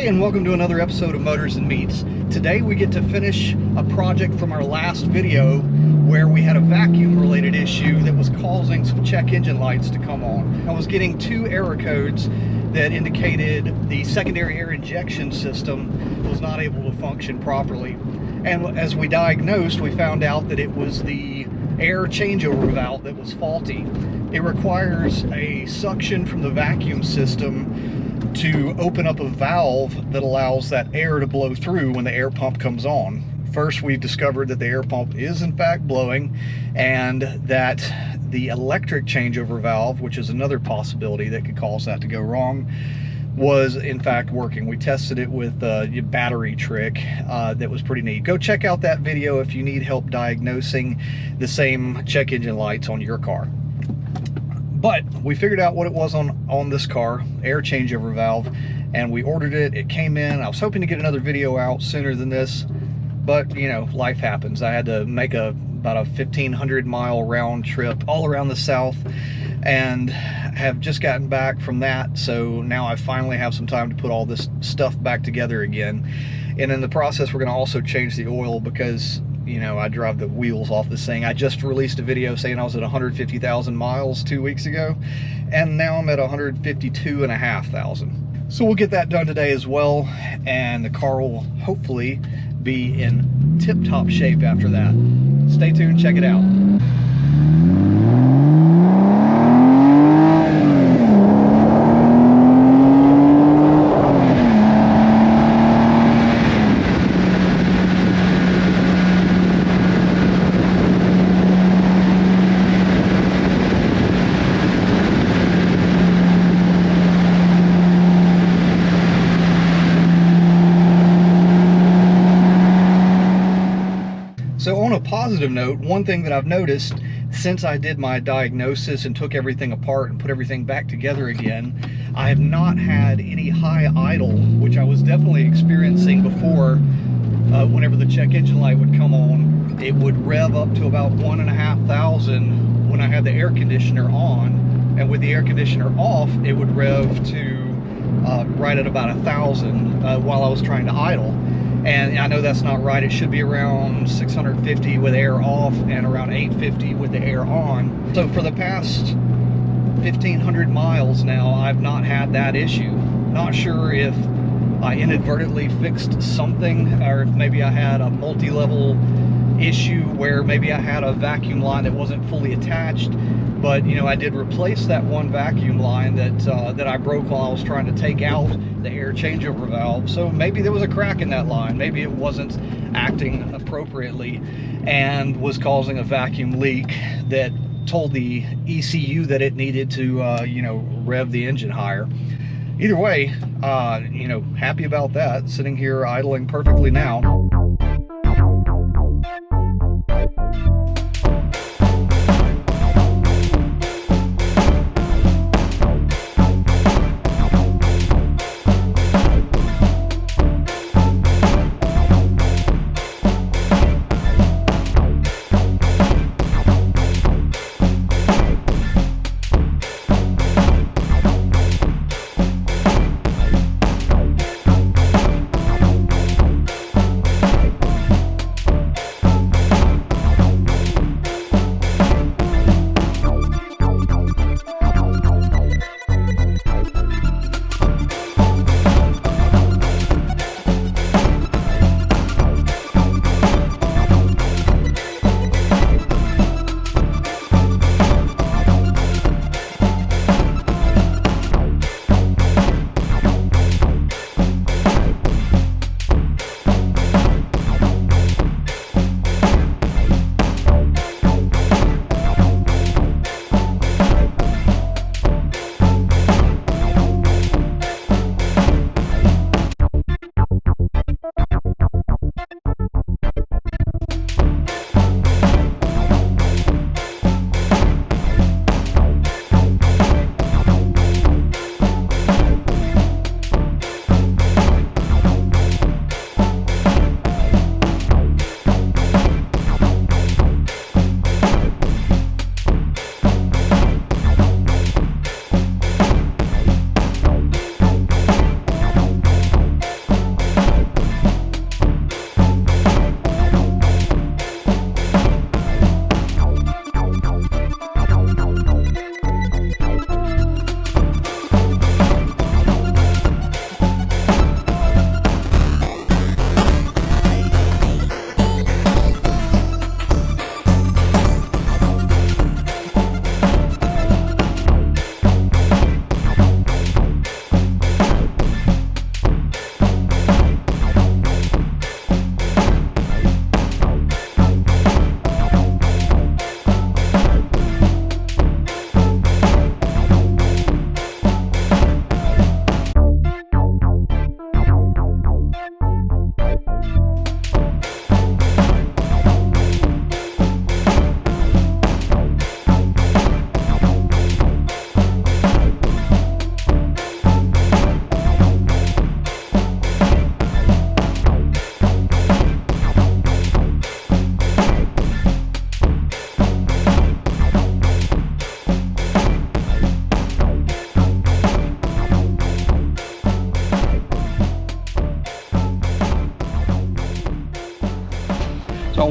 Hey, and welcome to another episode of Motors and Meats. Today we get to finish a project from our last video where we had a vacuum related issue that was causing some check engine lights to come on. I was getting two error codes that indicated the secondary air injection system was not able to function properly. And as we diagnosed, we found out that it was the air changeover valve that was faulty. It requires a suction from the vacuum system to open up a valve that allows that air to blow through when the air pump comes on. First, we discovered that the air pump is in fact blowing, and that the electric changeover valve, which is another possibility that could cause that to go wrong, was in fact working. We tested it with a battery trick that was pretty neat. Go check out that video if you need help diagnosing the same check engine lights on your car. But we figured out what it was on this car, air changeover valve, and we ordered it. It came in. I was hoping to get another video out sooner than this, but you know, life happens. I had to make about a 1,500 mile round trip all around the South, and have just gotten back from that. So now I finally have some time to put all this stuff back together again. And in the process, we're going to also change the oil because, you know, I drive the wheels off this thing. I just released a video saying I was at 150,000 miles 2 weeks ago, and now I'm at 152,500. So we'll get that done today as well, and the car will hopefully be in tip-top shape after that. Stay tuned, check it out. So on a positive note, one thing that I've noticed since I did my diagnosis and took everything apart and put everything back together again, I have not had any high idle, which I was definitely experiencing before. Whenever the check engine light would come on, it would rev up to about 1,500 when I had the air conditioner on, and with the air conditioner off, it would rev to right at about 1,000 while I was trying to idle. And I know that's not right. It should be around 650 with air off and around 850 with the air on. So for the past 1,500 miles now, I've not had that issue. Not sure if I inadvertently fixed something, or if maybe I had a multi-level issue where maybe I had a vacuum line that wasn't fully attached. But you know, I did replace that one vacuum line that I broke while I was trying to take out the air changeover valve. So maybe there was a crack in that line. Maybe it wasn't acting appropriately and was causing a vacuum leak that told the ECU that it needed to you know, rev the engine higher. Either way, you know, happy about that. Sitting here idling perfectly now.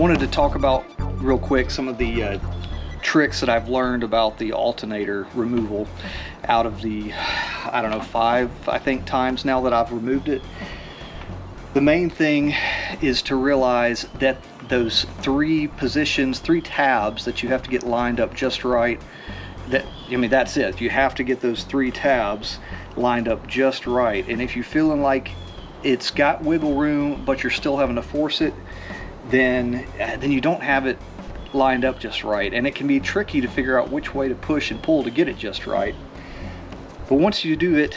wanted to talk about real quick some of the tricks that I've learned about the alternator removal out of the, I don't know, 5 I think times now that I've removed it. The main thing is to realize that those 3 positions, 3 tabs that you have to get lined up just right, that's it. You have to get those 3 tabs lined up just right. And if you're feeling like it's got wiggle room but you're still having to force it, then you don't have it lined up just right, and it can be tricky to figure out which way to push and pull to get it just right. But once you do it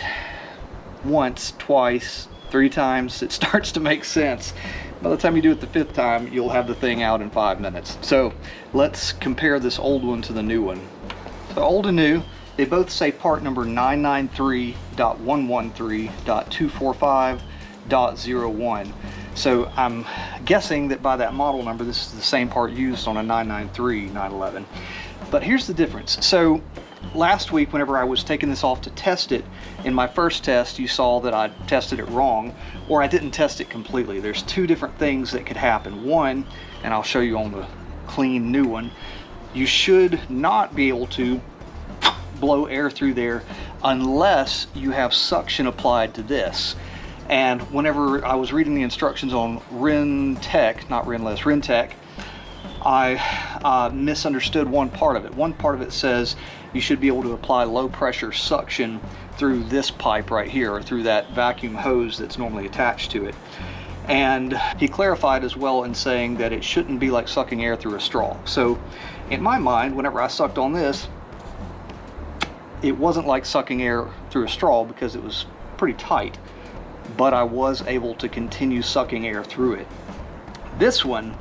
once, twice, 3 times, it starts to make sense. By the time you do it the 5th time, you'll have the thing out in 5 minutes. So let's compare this old one to the new one. So old and new, they both say part number 993.113.245.01. So I'm guessing that by that model number, this is the same part used on a 993 911. But here's the difference. So last week, whenever I was taking this off to test it, in my first test, you saw that I tested it wrong, or I didn't test it completely. There's 2 different things that could happen. One, and I'll show you on the clean new one, you should not be able to blow air through there unless you have suction applied to this. And whenever I was reading the instructions on Rentec, I misunderstood one part of it. One part of it says you should be able to apply low pressure suction through this pipe right here, or through that vacuum hose that's normally attached to it. And he clarified as well in saying that it shouldn't be like sucking air through a straw. So in my mind, whenever I sucked on this, it wasn't like sucking air through a straw because it was pretty tight, but I was able to continue sucking air through it. This one,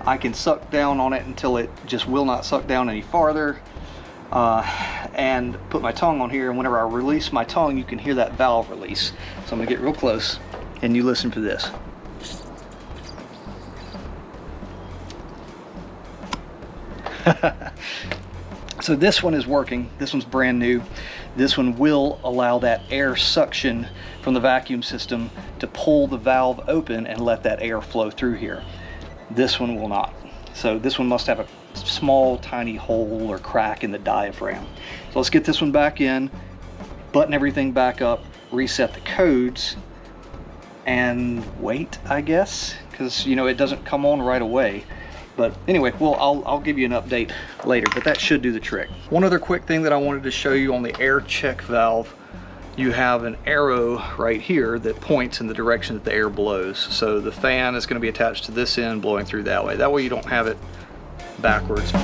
I can suck down on it until it just will not suck down any farther, and put my tongue on here, and whenever I release my tongue, you can hear that valve release. So I'm gonna get real close and you listen for this. So this one is working. This one's brand new. This one will allow that air suction from the vacuum system to pull the valve open and let that air flow through here. This one will not. So this one must have a small tiny hole or crack in the diaphragm. So let's get this one back in, button everything back up, reset the codes, and wait, I guess, because it doesn't come on right away. But anyway, well, I'll give you an update later, but that should do the trick. One other quick thing that I wanted to show you on the air check valve, you have an arrow right here that points in the direction that the air blows. So the fan is going to be attached to this end, blowing through that way. That way you don't have it backwards.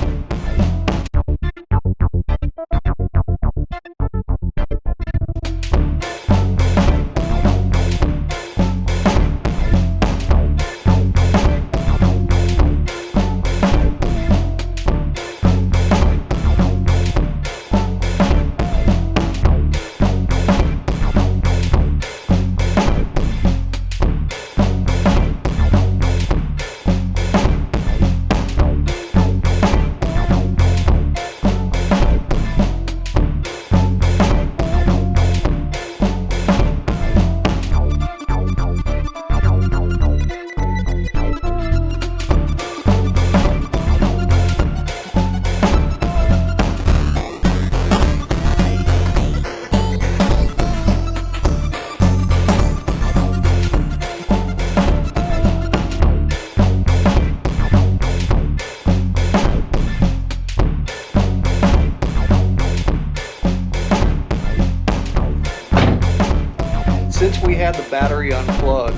Since we had the battery unplugged,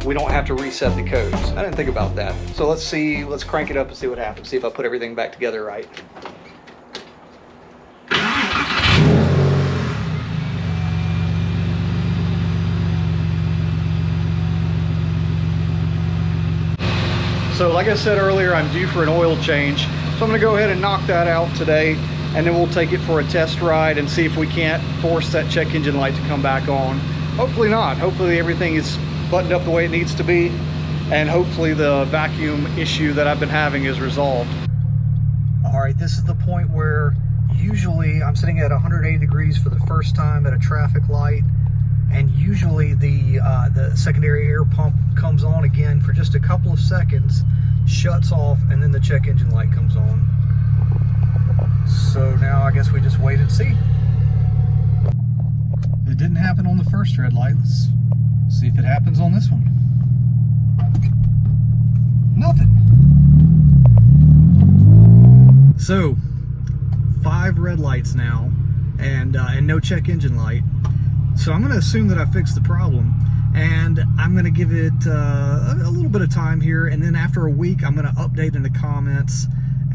we don't have to reset the codes. I didn't think about that. So let's crank it up and see what happens. See if I put everything back together right. So like I said earlier, I'm due for an oil change. So I'm gonna go ahead and knock that out today, and then we'll take it for a test ride and see if we can't force that check engine light to come back on. Hopefully not. Hopefully everything is buttoned up the way it needs to be, and hopefully the vacuum issue that I've been having is resolved. All right, this is the point where usually I'm sitting at 180 degrees for the first time at a traffic light, and usually the secondary air pump comes on again for just a couple of seconds, shuts off, and then the check engine light comes on. So now I guess we just wait and see. It didn't happen on the first red light. Let's see if it happens on this one. Nothing. So 5 red lights now, and no check engine light. So I'm going to assume that I fixed the problem, and I'm going to give it a little bit of time here, and then after a week I'm going to update in the comments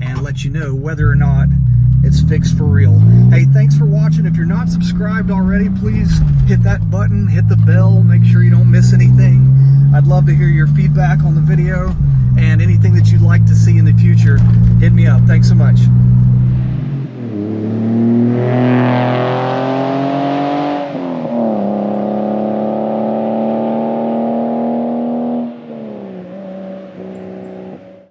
and let you know whether or not it's fixed for real. Hey, thanks for watching. If you're not subscribed already, please hit that button, hit the bell, make sure you don't miss anything. I'd love to hear your feedback on the video, and anything that you'd like to see in the future, hit me up. Thanks so much.